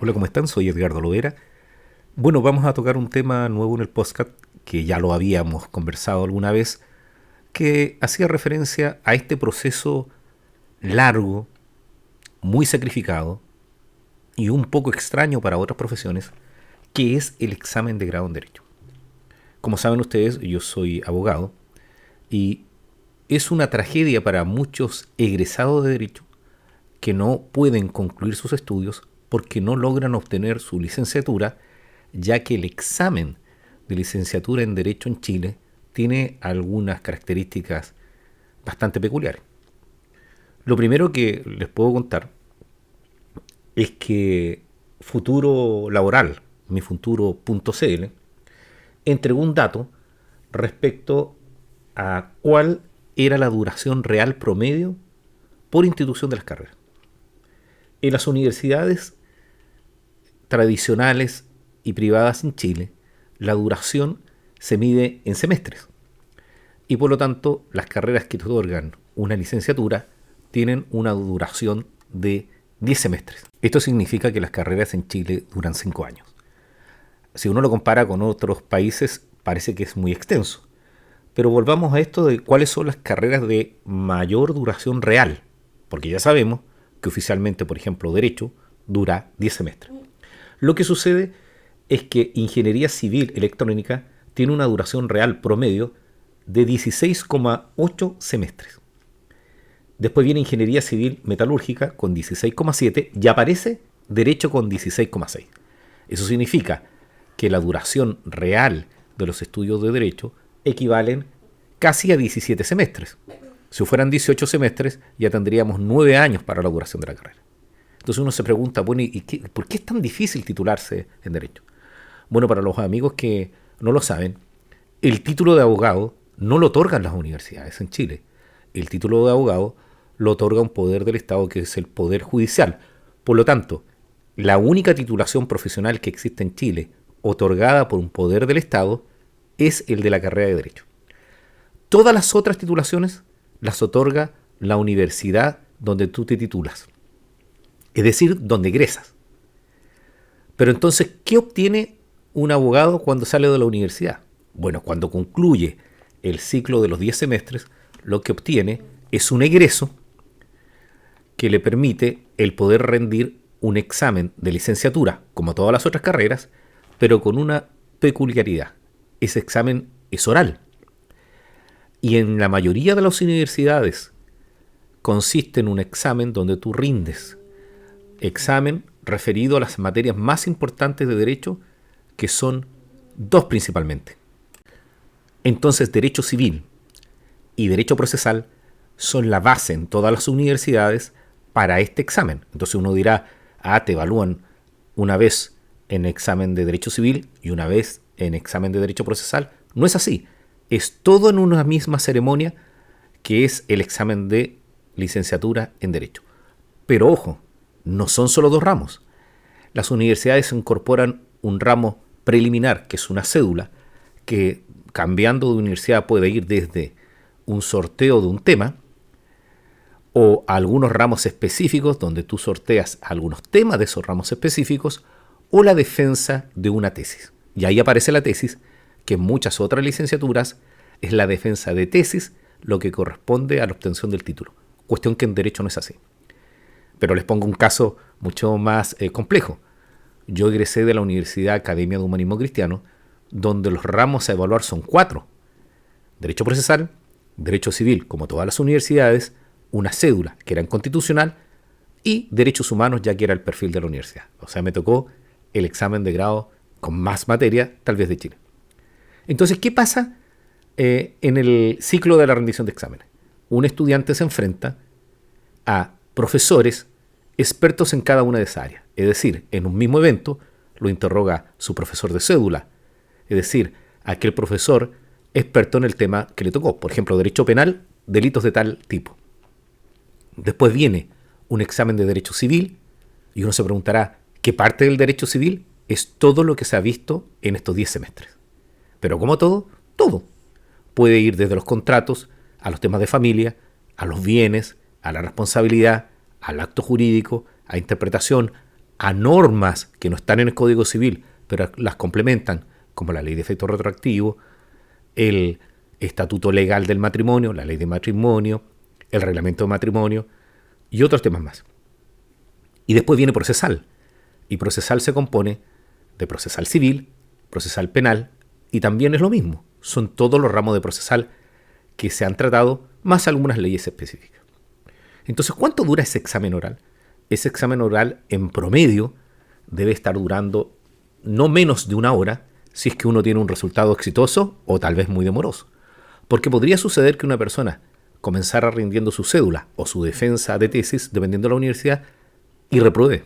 Hola, ¿cómo están? Soy Edgardo Lovera. Bueno, vamos a tocar un tema nuevo en el podcast que ya lo habíamos conversado alguna vez, que hacía referencia a este proceso largo, muy sacrificado y un poco extraño para otras profesiones, que es el examen de grado en Derecho. Como saben ustedes, yo soy abogado y es una tragedia para muchos egresados de Derecho que no pueden concluir sus estudios porque no logran obtener su licenciatura, ya que el examen de licenciatura en Derecho en Chile tiene algunas características bastante peculiares. Lo primero que les puedo contar es que Futuro Laboral, mifuturo.cl, entregó un dato respecto a cuál era la duración real promedio por institución de las carreras. En las universidades tradicionales y privadas en Chile, la duración se mide en semestres y por lo tanto las carreras que otorgan una licenciatura tienen una duración de 10 semestres. Esto significa que las carreras en Chile duran 5 años. Si uno lo compara con otros países, parece que es muy extenso. Pero volvamos a esto de cuáles son las carreras de mayor duración real, porque ya sabemos que oficialmente, por ejemplo, Derecho dura 10 semestres. Lo que sucede es que Ingeniería Civil Electrónica tiene una duración real promedio de 16,8 semestres. Después viene Ingeniería Civil Metalúrgica con 16,7 y aparece Derecho con 16,6. Eso significa que la duración real de los estudios de Derecho equivalen casi a 17 semestres. Si fueran 18 semestres, ya tendríamos 9 años para la duración de la carrera. Entonces uno se pregunta, bueno, ¿por qué es tan difícil titularse en Derecho? Bueno, para los amigos que no lo saben, el título de abogado no lo otorgan las universidades en Chile. El título de abogado lo otorga un poder del Estado que es el Poder Judicial. Por lo tanto, la única titulación profesional que existe en Chile otorgada por un poder del Estado es el de la carrera de Derecho. Todas las otras titulaciones las otorga la universidad donde tú te titulas. Es decir, donde egresas. Pero entonces, ¿qué obtiene un abogado cuando sale de la universidad? Bueno, cuando concluye el ciclo de los 10 semestres, lo que obtiene es un egreso que le permite el poder rendir un examen de licenciatura, como todas las otras carreras, pero con una peculiaridad. Ese examen es oral. Y en la mayoría de las universidades consiste en un examen donde tú rindes. Examen referido a las materias más importantes de Derecho, que son dos principalmente. Entonces, Derecho Civil y Derecho Procesal son la base en todas las universidades para este examen. Entonces uno dirá, te evalúan una vez en examen de Derecho Civil y una vez en examen de Derecho Procesal. No es así. Es todo en una misma ceremonia que es el examen de licenciatura en Derecho. Pero ojo, no son solo dos ramos. Las universidades incorporan un ramo preliminar, que es una cédula, que cambiando de universidad puede ir desde un sorteo de un tema o algunos ramos específicos donde tú sorteas algunos temas de esos ramos específicos o la defensa de una tesis. Y ahí aparece la tesis, que en muchas otras licenciaturas es la defensa de tesis lo que corresponde a la obtención del título. Cuestión que en Derecho no es así. Pero les pongo un caso mucho más complejo. Yo egresé de la Universidad Academia de Humanismo Cristiano, donde los ramos a evaluar son 4. Derecho Procesal, Derecho Civil, como todas las universidades, una cédula, que era en constitucional, y Derechos Humanos, ya que era el perfil de la universidad. O sea, me tocó el examen de grado con más materia, tal vez de Chile. Entonces, ¿qué pasa en el ciclo de la rendición de exámenes? Un estudiante se enfrenta a profesores expertos en cada una de esas áreas. Es decir, en un mismo evento lo interroga su profesor de cédula. Es decir, aquel profesor experto en el tema que le tocó. Por ejemplo, derecho penal, delitos de tal tipo. Después viene un examen de derecho civil y uno se preguntará, ¿qué parte del derecho civil es todo lo que se ha visto en estos 10 semestres? Pero como todo, todo. Puede ir desde los contratos a los temas de familia, a los bienes, a la responsabilidad, al acto jurídico, a interpretación, a normas que no están en el Código Civil, pero las complementan, como la ley de efecto retroactivo, el estatuto legal del matrimonio, la ley de matrimonio, el reglamento de matrimonio y otros temas más. Y después viene procesal. Y procesal se compone de procesal civil, procesal penal, y también es lo mismo. Son todos los ramos de procesal que se han tratado, más algunas leyes específicas. Entonces, ¿cuánto dura ese examen oral? Ese examen oral, en promedio, debe estar durando no menos de 1 hora, si es que uno tiene un resultado exitoso o tal vez muy demoroso. Porque podría suceder que una persona comenzara rindiendo su cédula o su defensa de tesis, dependiendo de la universidad, y repruebe,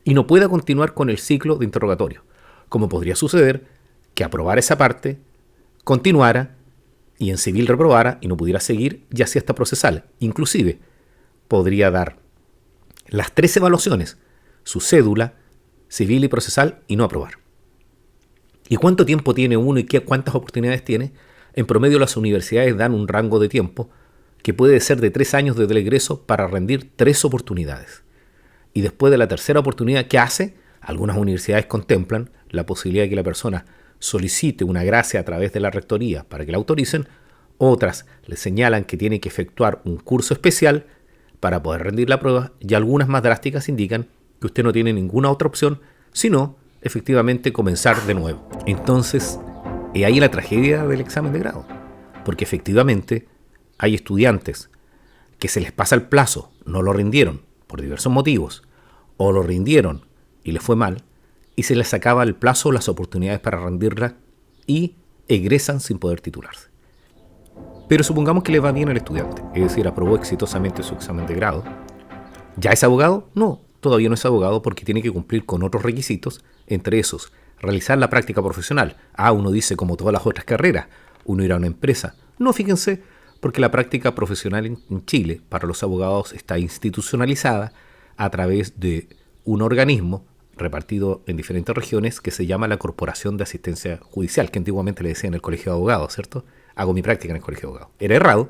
y no pueda continuar con el ciclo de interrogatorio. Como podría suceder que aprobara esa parte, continuara y en civil reprobara y no pudiera seguir, y así hasta procesal. Inclusive podría dar las 3 evaluaciones, su cédula, civil y procesal, y no aprobar. ¿Y cuánto tiempo tiene uno y cuántas oportunidades tiene? En promedio las universidades dan un rango de tiempo que puede ser de 3 años desde el egreso para rendir 3 oportunidades. Y después de la tercera oportunidad, ¿qué hace? Algunas universidades contemplan la posibilidad de que la persona solicite una gracia a través de la rectoría para que la autoricen, otras le señalan que tiene que efectuar un curso especial para poder rendir la prueba, y algunas más drásticas indican que usted no tiene ninguna otra opción, sino efectivamente comenzar de nuevo. Entonces, ahí la tragedia del examen de grado, porque efectivamente hay estudiantes que se les pasa el plazo, no lo rindieron por diversos motivos, o lo rindieron y les fue mal, y se les acaba el plazo o las oportunidades para rendirla y egresan sin poder titularse. Pero supongamos que le va bien al estudiante, es decir, aprobó exitosamente su examen de grado. ¿Ya es abogado? No, todavía no es abogado porque tiene que cumplir con otros requisitos, entre esos, realizar la práctica profesional. Uno dice como todas las otras carreras, uno irá a una empresa. No, fíjense, porque la práctica profesional en Chile para los abogados está institucionalizada a través de un organismo repartido en diferentes regiones que se llama la Corporación de Asistencia Judicial, que antiguamente le decían el Colegio de Abogados, ¿cierto? Hago mi práctica en el Colegio de Abogados. Era errado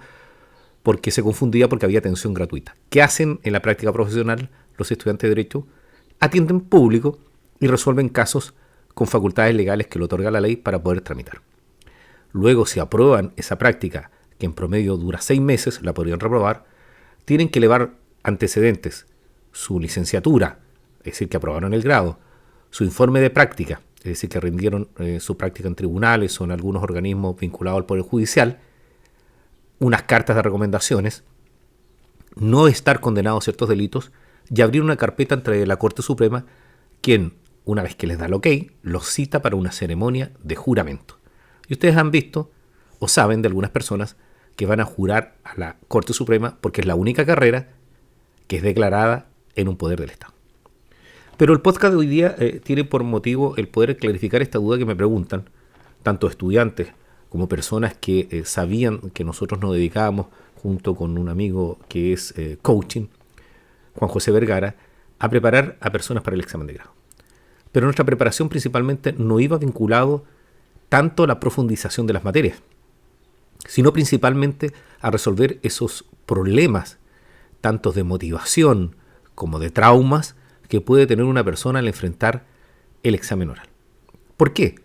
porque se confundía porque había atención gratuita. ¿Qué hacen en la práctica profesional los estudiantes de Derecho? Atienden público y resuelven casos con facultades legales que le otorga la ley para poder tramitar. Luego, si aprueban esa práctica, que en promedio dura 6 meses, la podrían reprobar, tienen que elevar antecedentes, su licenciatura, es decir, que aprobaron el grado, su informe de práctica, es decir, que rindieron su práctica en tribunales o en algunos organismos vinculados al Poder Judicial, unas cartas de recomendaciones, no estar condenado a ciertos delitos y abrir una carpeta entre la Corte Suprema, quien, una vez que les da el ok, los cita para una ceremonia de juramento. Y ustedes han visto o saben de algunas personas que van a jurar a la Corte Suprema porque es la única carrera que es declarada en un poder del Estado. Pero el podcast de hoy día tiene por motivo el poder clarificar esta duda que me preguntan, tanto estudiantes como personas que sabían que nosotros nos dedicábamos, junto con un amigo que es coaching, Juan José Vergara, a preparar a personas para el examen de grado. Pero nuestra preparación principalmente no iba vinculado tanto a la profundización de las materias, sino principalmente a resolver esos problemas, tanto de motivación como de traumas, que puede tener una persona al enfrentar el examen oral. ¿Por qué?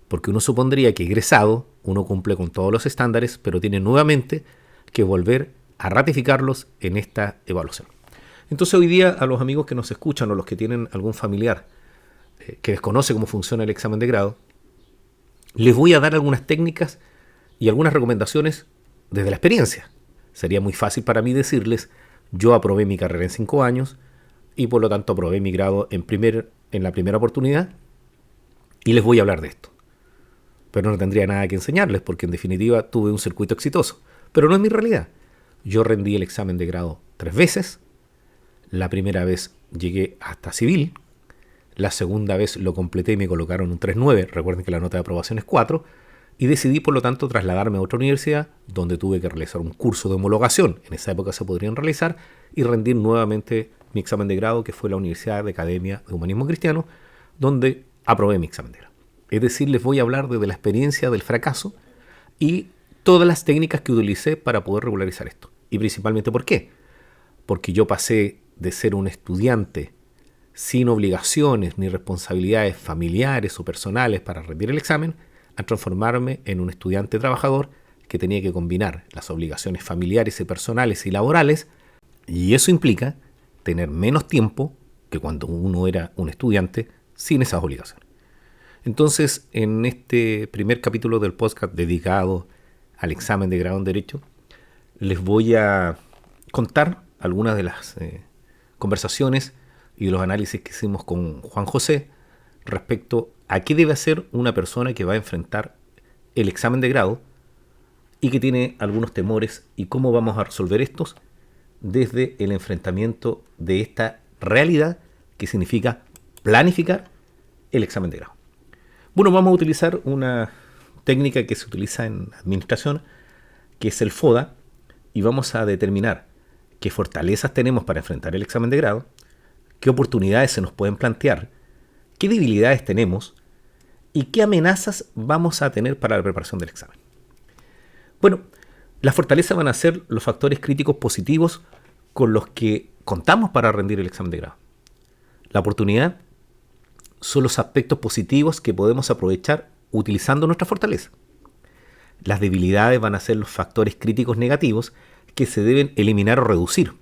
Porque uno supondría que egresado, uno cumple con todos los estándares, pero tiene nuevamente que volver a ratificarlos en esta evaluación. Entonces hoy día a los amigos que nos escuchan o los que tienen algún familiar que desconoce cómo funciona el examen de grado, les voy a dar algunas técnicas y algunas recomendaciones desde la experiencia. Sería muy fácil para mí decirles, yo aprobé mi carrera en 5 años y por lo tanto aprobé mi grado en la primera oportunidad y les voy a hablar de esto. Pero no tendría nada que enseñarles porque en definitiva tuve un circuito exitoso. Pero no es mi realidad. Yo rendí el examen de grado 3 veces. La primera vez llegué hasta civil. La segunda vez lo completé y me colocaron un 3.9. Recuerden que la nota de aprobación es 4. Y decidí, por lo tanto, trasladarme a otra universidad donde tuve que realizar un curso de homologación. En esa época se podrían realizar y rendir nuevamente mi examen de grado, que fue la Universidad de Academia de Humanismo Cristiano, donde aprobé mi examen de grado. Es decir, les voy a hablar desde la experiencia del fracaso y todas las técnicas que utilicé para poder regularizar esto. Y principalmente, ¿por qué? Porque yo pasé de ser un estudiante sin obligaciones ni responsabilidades familiares o personales para rendir el examen, a transformarme en un estudiante trabajador que tenía que combinar las obligaciones familiares y personales y laborales, y eso implica tener menos tiempo que cuando uno era un estudiante sin esas obligaciones. Entonces, en este primer capítulo del podcast dedicado al examen de grado en Derecho, les voy a contar algunas de las conversaciones y de los análisis que hicimos con Juan José respecto a qué debe hacer una persona que va a enfrentar el examen de grado y que tiene algunos temores y cómo vamos a resolver estos desde el enfrentamiento de esta realidad que significa planificar el examen de grado. Bueno, vamos a utilizar una técnica que se utiliza en administración, que es el FODA, y vamos a determinar qué fortalezas tenemos para enfrentar el examen de grado, qué oportunidades se nos pueden plantear, qué debilidades tenemos y qué amenazas vamos a tener para la preparación del examen. Bueno, las fortalezas van a ser los factores críticos positivos con los que contamos para rendir el examen de grado. La oportunidad son los aspectos positivos que podemos aprovechar utilizando nuestra fortaleza. Las debilidades van a ser los factores críticos negativos que se deben eliminar o reducir.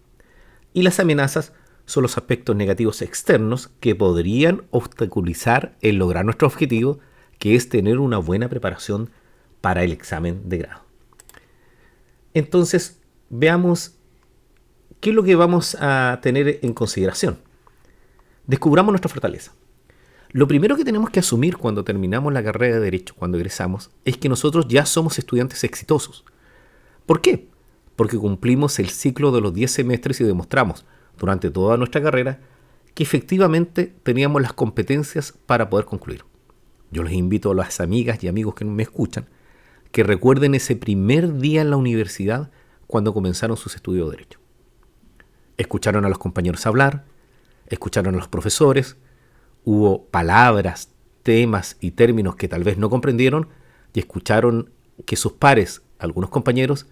Y las amenazas son los aspectos negativos externos que podrían obstaculizar el lograr nuestro objetivo, que es tener una buena preparación para el examen de grado. Entonces, veamos qué es lo que vamos a tener en consideración. Descubramos nuestra fortaleza. Lo primero que tenemos que asumir cuando terminamos la carrera de Derecho, cuando egresamos, es que nosotros ya somos estudiantes exitosos. ¿Por qué? Porque cumplimos el ciclo de los 10 semestres y demostramos durante toda nuestra carrera que efectivamente teníamos las competencias para poder concluir. Yo les invito a las amigas y amigos que me escuchan que recuerden ese primer día en la universidad cuando comenzaron sus estudios de Derecho. Escucharon a los compañeros hablar, escucharon a los profesores, hubo palabras, temas y términos que tal vez no comprendieron y escucharon que sus pares, algunos compañeros,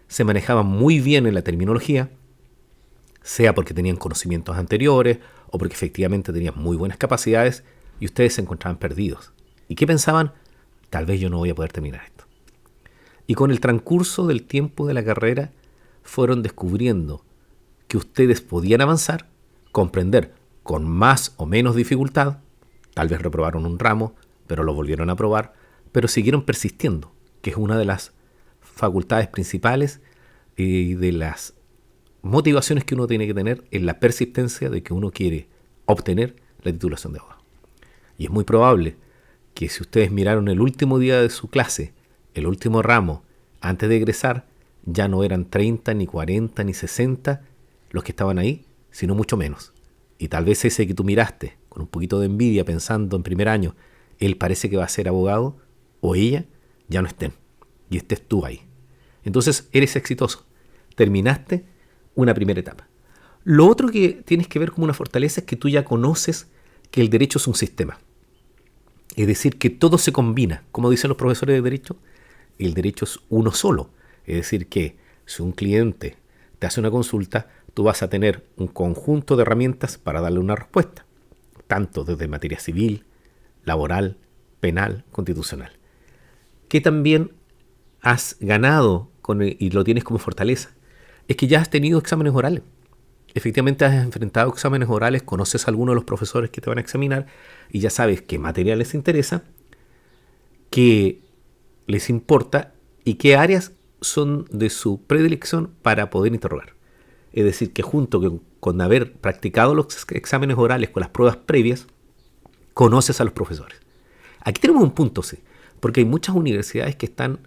se manejaban muy bien en la terminología, sea porque tenían conocimientos anteriores o porque efectivamente tenían muy buenas capacidades y ustedes se encontraban perdidos. ¿Y qué pensaban? Tal vez yo no voy a poder terminar esto. Y con el transcurso del tiempo de la carrera fueron descubriendo que ustedes podían avanzar, comprender con más o menos dificultad, tal vez reprobaron un ramo, pero lo volvieron a aprobar, pero siguieron persistiendo, que es una de las facultades principales y de las motivaciones que uno tiene que tener en la persistencia de que uno quiere obtener la titulación de abogado. Y es muy probable que si ustedes miraron el último día de su clase, el último ramo, antes de egresar, ya no eran 30, ni 40, ni 60 los que estaban ahí, sino mucho menos. Y tal vez ese que tú miraste con un poquito de envidia pensando en primer año, él parece que va a ser abogado, o ella, ya no estén. Y estés tú ahí. Entonces eres exitoso. Terminaste una primera etapa. Lo otro que tienes que ver como una fortaleza es que tú ya conoces que el derecho es un sistema. Es decir, que todo se combina. Como dicen los profesores de derecho, el derecho es uno solo. Es decir, que si un cliente te hace una consulta, tú vas a tener un conjunto de herramientas para darle una respuesta, tanto desde materia civil, laboral, penal, constitucional. Que también has ganado y lo tienes como fortaleza, es que ya has tenido exámenes orales. Efectivamente has enfrentado exámenes orales, conoces a algunos de los profesores que te van a examinar y ya sabes qué materia les interesa, qué les importa y qué áreas son de su predilección para poder interrogar. Es decir, que junto con haber practicado los exámenes orales con las pruebas previas, conoces a los profesores. Aquí tenemos un punto C, porque hay muchas universidades que están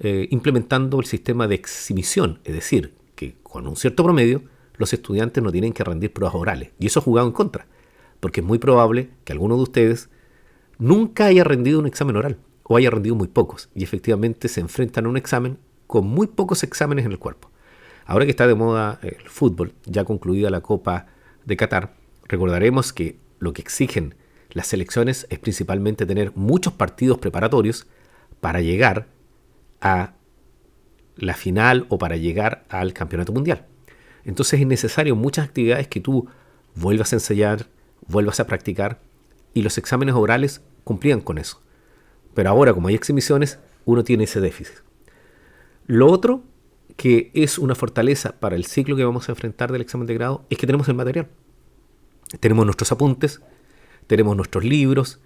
implementando el sistema de exhibición, es decir, que con un cierto promedio los estudiantes no tienen que rendir pruebas orales. Y eso ha jugado en contra, porque es muy probable que alguno de ustedes nunca haya rendido un examen oral o haya rendido muy pocos y efectivamente se enfrentan a un examen con muy pocos exámenes en el cuerpo. Ahora que está de moda el fútbol, ya concluida la Copa de Qatar, recordaremos que lo que exigen las selecciones es principalmente tener muchos partidos preparatorios para llegar a la final o para llegar al campeonato mundial. Entonces es necesario muchas actividades que tú vuelvas a ensayar, vuelvas a practicar, y los exámenes orales cumplían con eso. Pero ahora, como hay exhibiciones, uno tiene ese déficit. Lo otro, que es una fortaleza para el ciclo que vamos a enfrentar del examen de grado, es que tenemos el material. Tenemos nuestros apuntes, tenemos nuestros libros,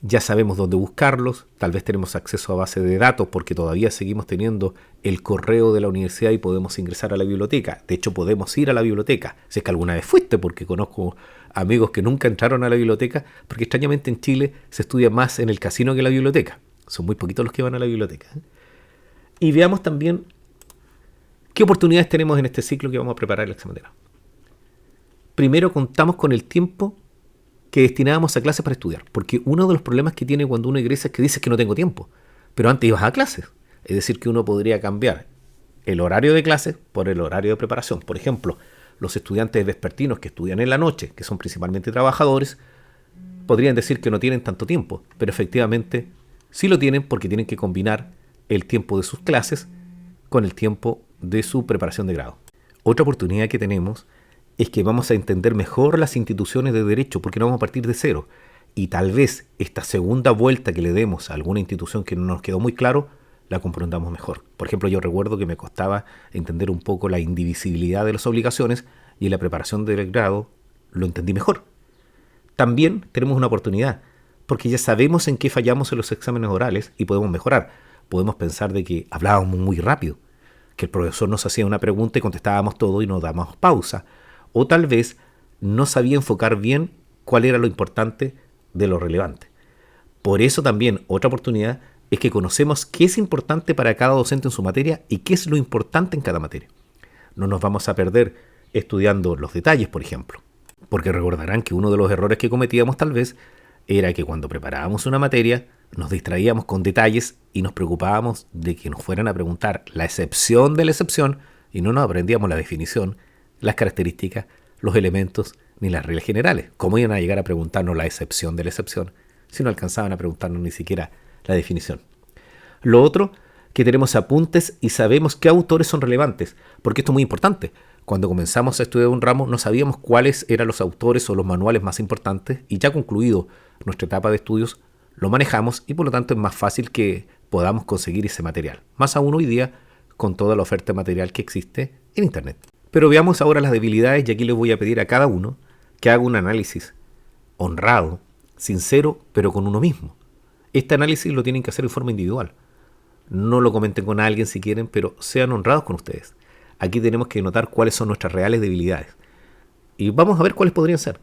ya sabemos dónde buscarlos, tal vez tenemos acceso a base de datos porque todavía seguimos teniendo el correo de la universidad y podemos ingresar a la biblioteca. De hecho, podemos ir a la biblioteca, si es que alguna vez fuiste, porque conozco amigos que nunca entraron a la biblioteca, porque extrañamente en Chile se estudia más en el casino que en la biblioteca. Son muy poquitos los que van a la biblioteca. Y veamos también qué oportunidades tenemos en este ciclo que vamos a preparar el examen de grado. Primero, contamos con el tiempo que destinábamos a clases para estudiar, porque uno de los problemas que tiene cuando uno egresa es que dices que no tengo tiempo, pero antes ibas a clases. Es decir, que uno podría cambiar el horario de clases por el horario de preparación. Por ejemplo, los estudiantes vespertinos que estudian en la noche, que son principalmente trabajadores, podrían decir que no tienen tanto tiempo, pero efectivamente sí lo tienen porque tienen que combinar el tiempo de sus clases con el tiempo de su preparación de grado. Otra oportunidad que tenemos es que vamos a entender mejor las instituciones de derecho porque no vamos a partir de cero. Y tal vez esta segunda vuelta que le demos a alguna institución que no nos quedó muy claro, la comprendamos mejor. Por ejemplo, yo recuerdo que me costaba entender un poco la indivisibilidad de las obligaciones y en la preparación del grado lo entendí mejor. También tenemos una oportunidad porque ya sabemos en qué fallamos en los exámenes orales y podemos mejorar. Podemos pensar de que hablábamos muy rápido, que el profesor nos hacía una pregunta y contestábamos todo y nos dábamos pausa. O tal vez no sabía enfocar bien cuál era lo importante de lo relevante. Por eso también otra oportunidad es que conocemos qué es importante para cada docente en su materia y qué es lo importante en cada materia. No nos vamos a perder estudiando los detalles, por ejemplo. Porque recordarán que uno de los errores que cometíamos tal vez era que cuando preparábamos una materia nos distraíamos con detalles y nos preocupábamos de que nos fueran a preguntar la excepción de la excepción y no nos aprendíamos la definición, las características, los elementos ni las reglas generales. ¿Cómo iban a llegar a preguntarnos la excepción de la excepción si no alcanzaban a preguntarnos ni siquiera la definición? Lo otro, que tenemos apuntes y sabemos qué autores son relevantes, porque esto es muy importante. Cuando comenzamos a estudiar un ramo no sabíamos cuáles eran los autores o los manuales más importantes y ya concluido nuestra etapa de estudios lo manejamos y por lo tanto es más fácil que podamos conseguir ese material. Más aún hoy día con toda la oferta de material que existe en Internet. Pero veamos ahora las debilidades y aquí les voy a pedir a cada uno que haga un análisis honrado, sincero, pero con uno mismo. Este análisis lo tienen que hacer en forma individual. No lo comenten con alguien si quieren, pero sean honrados con ustedes. Aquí tenemos que notar cuáles son nuestras reales debilidades. Y vamos a ver cuáles podrían ser.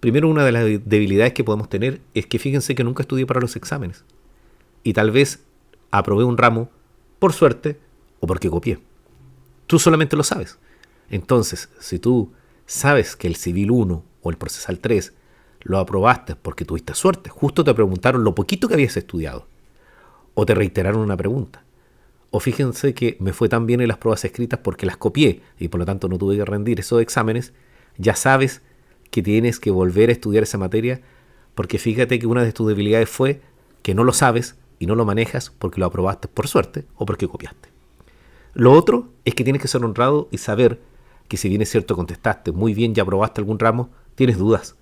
Primero, una de las debilidades que podemos tener es que fíjense que nunca estudié para los exámenes. Y tal vez aprobé un ramo por suerte o porque copié. Tú solamente lo sabes. Entonces, si tú sabes que el Civil 1 o el Procesal 3 lo aprobaste porque tuviste suerte, justo te preguntaron lo poquito que habías estudiado, o te reiteraron una pregunta, o fíjense que me fue tan bien en las pruebas escritas porque las copié y por lo tanto no tuve que rendir esos exámenes, ya sabes que tienes que volver a estudiar esa materia porque fíjate que una de tus debilidades fue que no lo sabes y no lo manejas porque lo aprobaste por suerte o porque copiaste. Lo otro es que tienes que ser honrado y saber que si bien es cierto contestaste muy bien y aprobaste algún ramo, tienes dudas.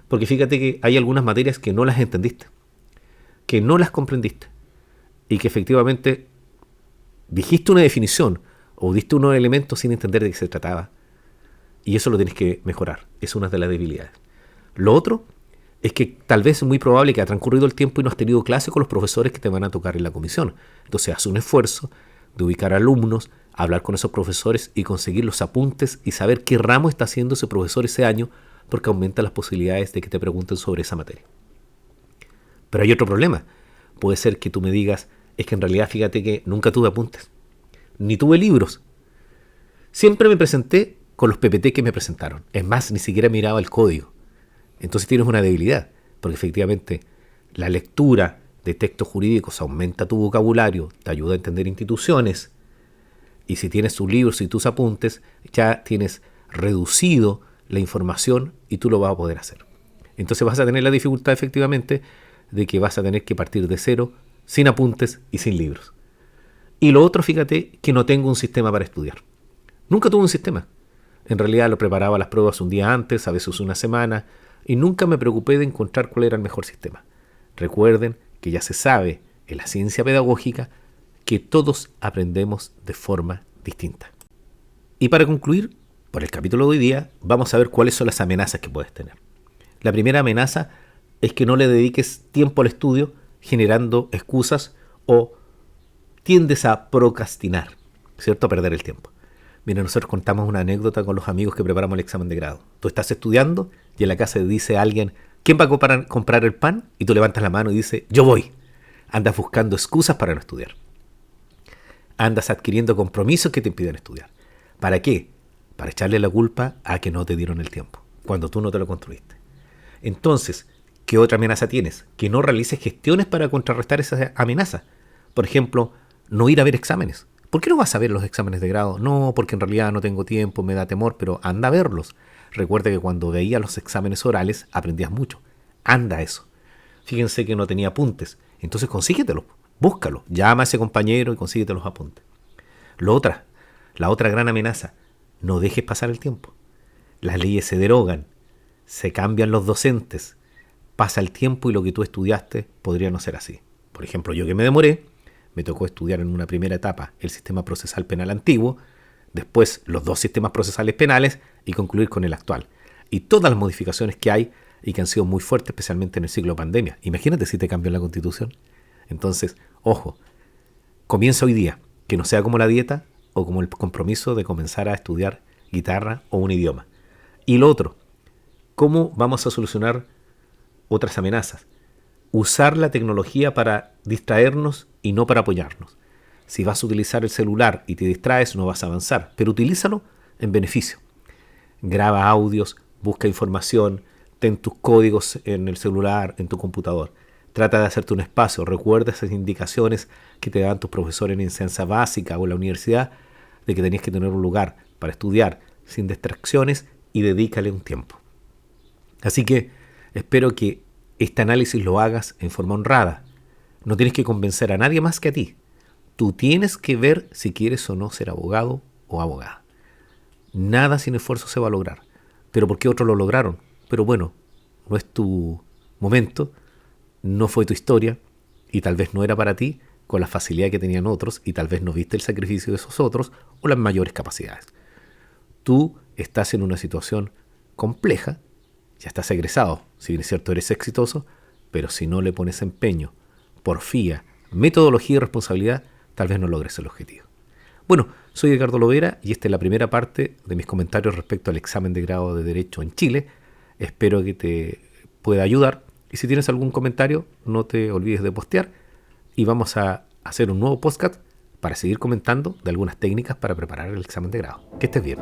Porque fíjate que hay algunas materias que no las entendiste, que no las comprendiste y que efectivamente dijiste una definición o diste unos elementos sin entender de qué se trataba. Y eso lo tienes que mejorar. Es una de las debilidades. Lo otro es que tal vez es muy probable que ha transcurrido el tiempo y no has tenido clase con los profesores que te van a tocar en la comisión. Entonces haz un esfuerzo de ubicar alumnos, hablar con esos profesores y conseguir los apuntes y saber qué ramo está haciendo ese profesor ese año, porque aumenta las posibilidades de que te pregunten sobre esa materia. Pero hay otro problema. Puede ser que tú me digas, es que en realidad fíjate que nunca tuve apuntes, ni tuve libros. Siempre me presenté con los PPT que me presentaron. Es más, ni siquiera miraba el código. Entonces tienes una debilidad, porque efectivamente la lectura de textos jurídicos aumenta tu vocabulario, te ayuda a entender instituciones, y si tienes tus libros y tus apuntes, ya tienes reducido la información y tú lo vas a poder hacer. Entonces vas a tener la dificultad efectivamente de que vas a tener que partir de cero, sin apuntes y sin libros. Y lo otro, fíjate que no tengo un sistema para estudiar. Nunca tuve un sistema. En realidad lo preparaba las pruebas un día antes, a veces una semana, y nunca me preocupé de encontrar cuál era el mejor sistema. Recuerden que ya se sabe en la ciencia pedagógica que todos aprendemos de forma distinta. Y para concluir, por el capítulo de hoy día, vamos a ver cuáles son las amenazas que puedes tener. La primera amenaza es que no le dediques tiempo al estudio generando excusas o tiendes a procrastinar, ¿cierto? A perder el tiempo. Mira, nosotros contamos una anécdota con los amigos que preparamos el examen de grado. Tú estás estudiando y en la casa dice alguien, ¿quién va a comprar el pan? Y tú levantas la mano y dices, yo voy. Andas buscando excusas para no estudiar. Andas adquiriendo compromisos que te impiden estudiar. ¿Para qué? Para echarle la culpa a que no te dieron el tiempo, cuando tú no te lo construiste. Entonces, ¿qué otra amenaza tienes? Que no realices gestiones para contrarrestar esa amenaza. Por ejemplo, no ir a ver exámenes. ¿Por qué no vas a ver los exámenes de grado? No, porque en realidad no tengo tiempo, me da temor, pero anda a verlos. Recuerda que cuando veía los exámenes orales aprendías mucho. Anda a eso. Fíjense que no tenía apuntes. Entonces consíguetelos, búscalos. Llama a ese compañero y consíguete los apuntes. La otra gran amenaza, no dejes pasar el tiempo. Las leyes se derogan, se cambian los docentes, pasa el tiempo y lo que tú estudiaste podría no ser así. Por ejemplo, yo que me demoré, me tocó estudiar en una primera etapa el sistema procesal penal antiguo, después los 2 sistemas procesales penales y concluir con el actual. Y todas las modificaciones que hay y que han sido muy fuertes, especialmente en el siglo de pandemia. Imagínate si te cambian la Constitución. Entonces, ojo, comienza hoy día, que no sea como la dieta o como el compromiso de comenzar a estudiar guitarra o un idioma. Y lo otro, ¿cómo vamos a solucionar otras amenazas? Usar la tecnología para distraernos y no para apoyarnos. Si vas a utilizar el celular y te distraes, no vas a avanzar, pero utilízalo en beneficio. Graba audios, busca información, ten tus códigos en el celular, en tu computador. Trata de hacerte un espacio, recuerda esas indicaciones que te dan tus profesores en enseñanza básica o en la universidad, de que tenías que tener un lugar para estudiar sin distracciones y dedícale un tiempo. Así que espero que este análisis lo hagas en forma honrada. No tienes que convencer a nadie más que a ti. Tú tienes que ver si quieres o no ser abogado o abogada. Nada sin esfuerzo se va a lograr. Pero ¿por qué otros lo lograron? Pero bueno, no es tu momento, no fue tu historia y tal vez no era para ti con la facilidad que tenían otros y tal vez no viste el sacrificio de esos otros o las mayores capacidades. Tú estás en una situación compleja, ya estás egresado, si bien es cierto eres exitoso, pero si no le pones empeño, porfía, metodología y responsabilidad, tal vez no logres el objetivo. Bueno, soy Edgardo Lovera y esta es la primera parte de mis comentarios respecto al examen de grado de Derecho en Chile. Espero que te pueda ayudar y si tienes algún comentario no te olvides de postear y vamos a hacer un nuevo podcast para seguir comentando de algunas técnicas para preparar el examen de grado. Que estés bien.